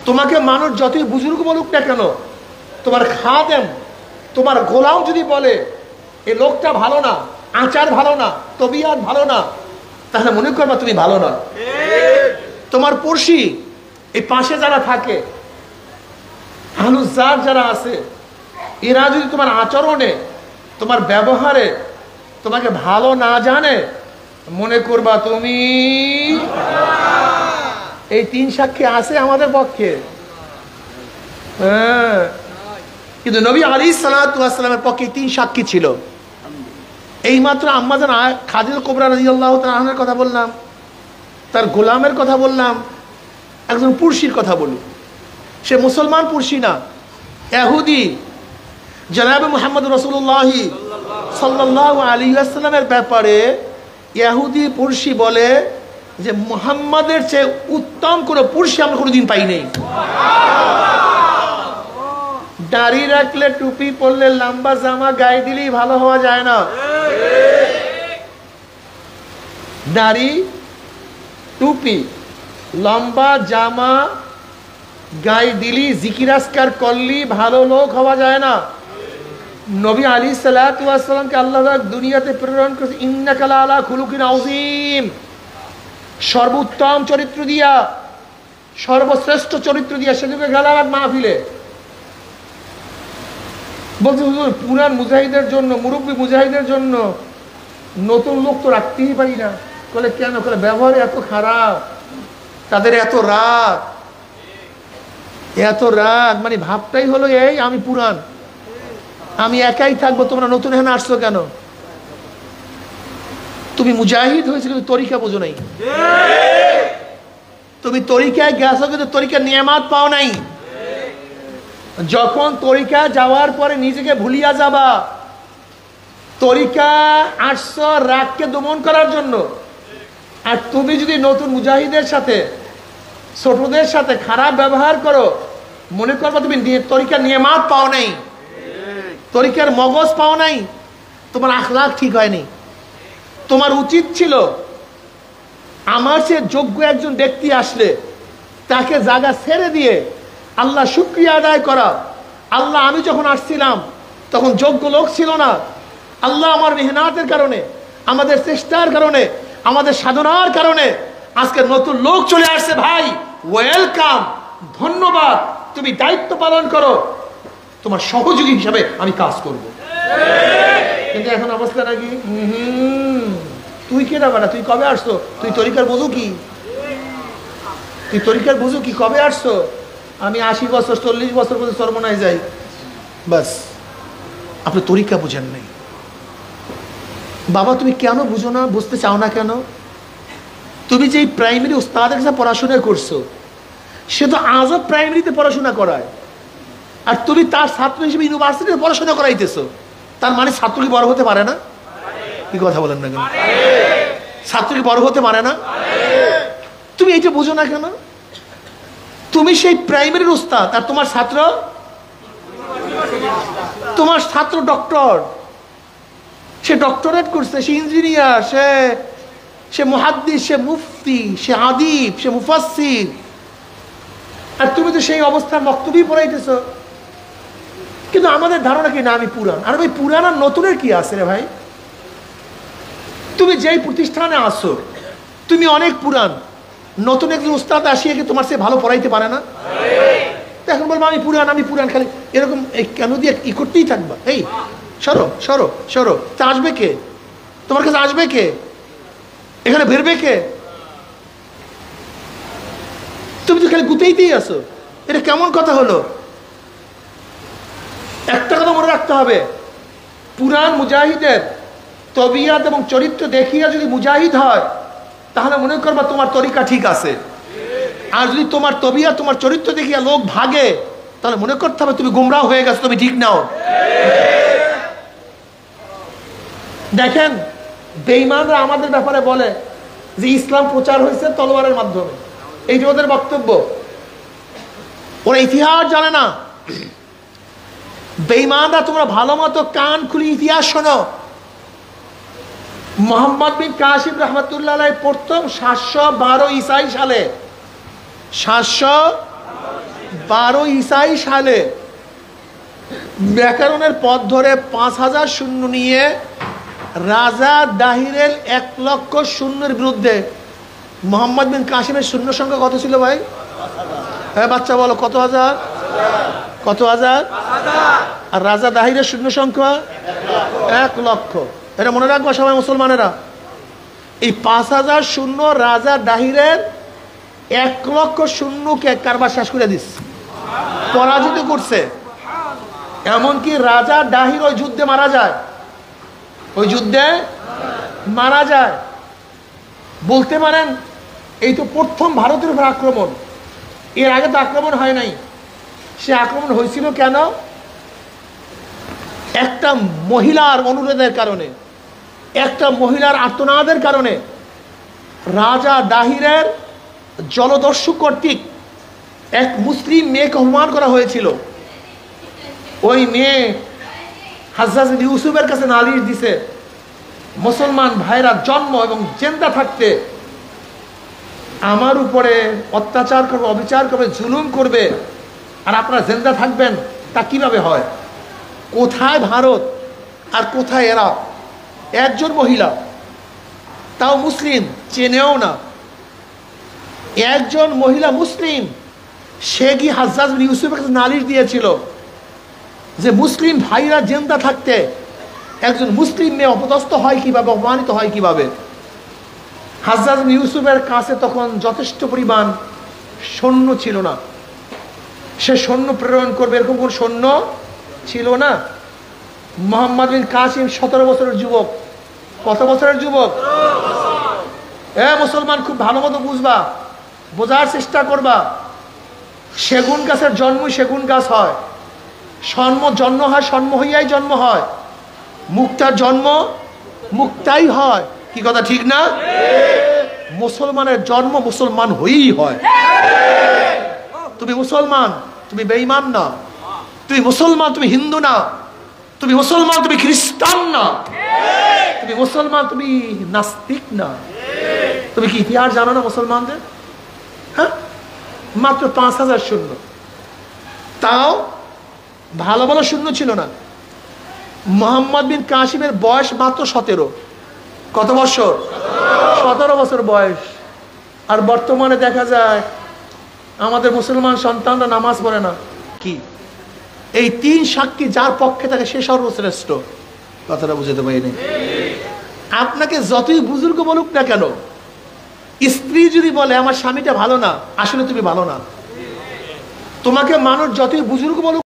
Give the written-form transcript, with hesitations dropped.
তোমাকে মানুষ যতই বুজুর্গ বলুক না কেন, তোমার খাদেম, তোমার গোলাম যদি বলে এই লোকটা ভালো না, আচার ভালো না, তবিয়ত ভালো না, তাহলে মনে করবা তুমি ভালো না। তোমার পড়শি, এই পাশে যারা থাকে, হালুজার যারা আছে, এরা যদি তোমার আচরণে, তোমার ব্যবহারে তোমাকে ভালো না জানে, মনে করবা তুমি। এই 3 সাক্ষী আছে আমাদের পক্ষে। হ্যাঁ, কিন্তু নবী আলাইহিস সালাতু ওয়াস সালামের পক্ষে 3 সাক্ষী ছিল। এইমাত্র আম্মাজান খাদিজা কুবরা রাদিয়াল্লাহু তাআলা আনহার কথা বললাম, তার গোলামের কথা বললাম, একজন পুরুষের কথা বলি। সে মুসলমান পুরুষই না, ইহুদি। জনাবে মুহাম্মদ রাসূলুল্লাহ সাল্লাল্লাহু আলাইহি ওয়াসাল্লামের ব্যাপারে ইহুদি পুরুষই বলে যে মুহাম্মাদের চেয়ে উত্তম কোন পুরুষ আমরা কোনোদিন পাই নাই। দাড়ি রাখলে, টুপি পরলে, লম্বা জামা গায়ে দিলেই ভালো হওয়া যায় না। দাড়ি, টুপি, লম্বা জামা গায়ে দিলি, জিকির আজকার করলি ভালো লোক হওয়া যায় না। নবী আলাইহিস সালাতু ওয়াস সালামকে আল্লাহ দুনিয়াতে প্রেরণ করেছে ইন্নাকা লাআলা খুলুকিন আযীম, সর্বোত্তম চরিত্র দিয়া, সর্বশ্রেষ্ঠ চরিত্র দিয়া। সেদিকে গেলাম এক মাহফিলে, বলছে হুজুর পুরান মুজাহিদের জন্য, মুরব্বী মুজাহিদের জন্য নতুন লোক তো রাখতেই পারি না। বলে কেন? বলে ব্যবহার এত খারাপ, তাদের এত রাগ, এত রাগ, মানে ভাবটাই হলো এই আমি পুরান, আমি একাই থাকবো, তোমরা নতুন এখানে আসছো কেন? তুমি মুজাহিদ হয়েছিল, তুমি তরিকা বোঝো নাই। তুমি তরিকায় গেছো কিন্তু তরিকার নিয়ামত পাও নাই। যখন তরিকা যাওয়ার পরে নিজেকে ভুলিয়া যাবা, তরিকা আসছো রাগকে দমন করার জন্য, আর তুমি যদি নতুন মুজাহিদের সাথে, ছোটদের সাথে খারাপ ব্যবহার করো, মনে করবা তুমি তরিকার নিয়ামত পাও নাই, তরিকার মগজ পাও নাই, তোমার আখলাক ঠিক হয়নি। তোমার উচিত ছিল আমার সে যোগ্য একজন ব্যক্তি আসলে তাকে জায়গা ছেড়ে দিয়ে আল্লাহ শুকরিয়া আদায় করা। আল্লাহ, আমি যখন আসছিলাম তখন যোগ্য লোক ছিল না, আল্লাহ আমার মেহনতের কারণে, আমাদের চেষ্টার কারণে, আমাদের সাধনার কারণে আজকে নতুন লোক চলে আসছে। ভাই ওয়েলকাম, ধন্যবাদ, তুমি দায়িত্ব পালন করো, তোমার সহযোগী হিসাবে আমি কাজ করব। কিন্তু এখন অবস্থা নাকি তুই কে না বানা, তুই কবে আসছো, তুই তরিকার বুঝু কি, তুই তরিকার বুঝু কি, কবে আসছো? আমি 80 বছর 40 বছর পর্যন্ত সর্বনায় যাই, বাস। আপনি তরিকা বুঝেন নাই। বাবা তুমি কেন বুঝো না, বুঝতে চাও না কেন? তুমি যে প্রাইমারি উস্তাদের কাছে পড়াশোনা করছো, সে তো আজও প্রাইমারিতে পড়াশোনা করায়, আর তুমি তার ছাত্র হিসেবে ইউনিভার্সিটিতে পড়াশোনা করাইতেছো। তার মানে ছাত্র কি বড় হতে পারে না? কি কথা বলেন না কেন? ছাত্র কি বড় হতে পারে না? তুমি এইটা বুঝো না কেন? তুমি সেই প্রাইমারির উস্তাদ, আর তোমার ছাত্র, তোমার ছাত্র ডক্টর, সে ডক্টরেট করছে, সে ইঞ্জিনিয়ার, সে মুহাদ্দিস, সে মুফতি, সে আদিব, সে মুফাসসির, আর তুমি তো সেই অবস্থার বক্তব্যই পড়াইতেছো। কিন্তু আমাদের ধারণা কি না আমি পুরান। আর ভাই পুরান আর নতুনের কি আছে রে ভাই? তুমি যেই প্রতিষ্ঠানে আসো তুমি অনেক পুরান, নতুন একজন উস্তাদ আসিয়ে কি তোমার সে ভালো পড়াইতে পারে না? এখন বলবো আমি পুরান, আমি পুরান, খালি এরকম কেন দিয়ে ই করতেই থাকবা? এই সরো সরো সরো, তা আসবে কে? তোমার কাছে আসবে কে? এখানে বেরবে কে? তুমি তো খালি গুতেইতেই আসো, এটা কেমন কথা হলো? একটা কথা মনে রাখতে হবে, পুরান মুজাহিদের তবিয়ত এবং চরিত্র দেখিয়া যদি মুজাহিদ হয় তাহলে মনে করবা তোমার তরিকা ঠিক আছে। আর যদি তোমার তবিয়ত, তোমার চরিত্র দেখিয়া লোক ভাগে, তাহলে মনে করতে হবে তুমি গুমরাহ হয়ে গেছো, তুমি ঠিক নাও। দেখেন বেঈমানরা আমাদের ব্যাপারে বলে যে ইসলাম প্রচার হয়েছে তলোয়ারের মাধ্যমে, এই যে ওদের বক্তব্য। ওরা ইতিহাস জানে না। বেঈমানরা তোমরা ভালো মতো কান খুলে ইতিহাস শোনো। মোহাম্মদ বিন কাসিম রহমতুল্লাহ আলাইহি প্রথম 712 ঈসাই সালে, 700 12 ঈসাই সালে ব্যাকরণের পথ ধরে 5000 সৈন্য নিয়ে রাজা দাহিরের 1,00,000 সৈন্যের বিরুদ্ধে মোহাম্মদ বিন কাসিমের সৈন্য সংখ্যা কত ছিল ভাই? হ্যাঁ বাচ্চা বলো, কত হাজার? কত হাজার? আর রাজা দাহিরের সৈন্য সংখ্যা 1,00,000। এটা মনে রাখবো সবাই মুসলমানেরা। এই 5000 সৈন্য রাজা দাহিরের 1,00,000 সৈন্যকে কারবার শেষ করে দিস, পরাজিত করছে। এমনকি রাজা দাহির ওই যুদ্ধে মারা যায়, ওই যুদ্ধে মারা যায়। বলতে পারেন এই তো প্রথম ভারতের উপর আক্রমণ, এর আগে তো আক্রমণ হয় নাই। সে আক্রমণ হয়েছিল কেন? একটা মহিলার অনুরোধের কারণে, একটা মহিলার আর্তনাদের কারণে। রাজা দাহিরের জলদস্যু কর্তৃক এক মুসলিম মেয়েকে অপমান করা হয়েছিল। ওই মেয়ে হাজ্জাজ বিন ইউসুফের কাছে নালিশ দিছে, মুসলমান ভাইরা জন্ম এবং জিন্দা থাকতে আমার উপরে অত্যাচার করবে, অবিচার করবে, জুলুম করবে, আর আপনারা জিন্দা থাকবেন, তা কিভাবে হয়? কোথায় ভারত আর কোথায় এরা? একজন মহিলা, তাও মুসলিম, চেনেও না। একজন মহিলা মুসলিম, সে কি হাজ্জাজ বিন ইউসুফের কাছে নালিশ দিয়েছিল যে মুসলিম ভাইরা জিন্দা থাকতে একজন মুসলিম মেয়ে অপদস্থ হয় কিভাবে, অপমানিত হয় কিভাবে। হাজ্জাজ বিন ইউসুফের কাছে তখন যথেষ্ট পরিমাণ সৈন্য ছিল না, সে সৈন্য প্রেরণ করবে এরকম কোন সৈন্য ছিল না। মোহাম্মদ বিন কাসিম 17 বছরের যুবক। কত বছরের যুবক? মুসলমান খুব ভালো মতো বুঝবা, বোঝার চেষ্টা করবা। সেগুন গাছের জন্মই সেগুন গাছ হয়, জন্ম হয় জন্ম হইয়াই জন্ম হয়, মুক্তার জন্ম মুক্তাই হয়। কি কথা ঠিক না? মুসলমানের জন্ম মুসলমান হয়েই হয়। তুমি মুসলমান, তুমি বেঈমান না। তুমি মুসলমান, তুমি হিন্দু না। তুমি মুসলমান, তুমি খ্রিস্টান না। তুমি মুসলমান, তুমি নাস্তিক না। তুমি কি ইতিহাস জানো না মুসলমানদের? হ্যাঁ, মাত্র 5000 সৈন্য, তাও ভালো ভালো সৈন্য ছিল না। মোহাম্মদ বিন কাসিমের বয়স মাত্র 17। কত বছর? 17 বছর বয়স। আর বর্তমানে দেখা যায় আমাদের মুসলমান সন্তানরা নামাজ পড়ে না। কি এই 3 সাক্ষী যার পক্ষে থাকে সে সর্বশ্রেষ্ঠ। কথাটা বুঝতে পারিনি। আপনাকে যতই বুজুর্গ বলুক না কেন, স্ত্রী যদি বলে আমার স্বামীটা ভালো না, আসলে তুমি ভালো না। তোমাকে মানুষ যতই বুজুর্গ বলুক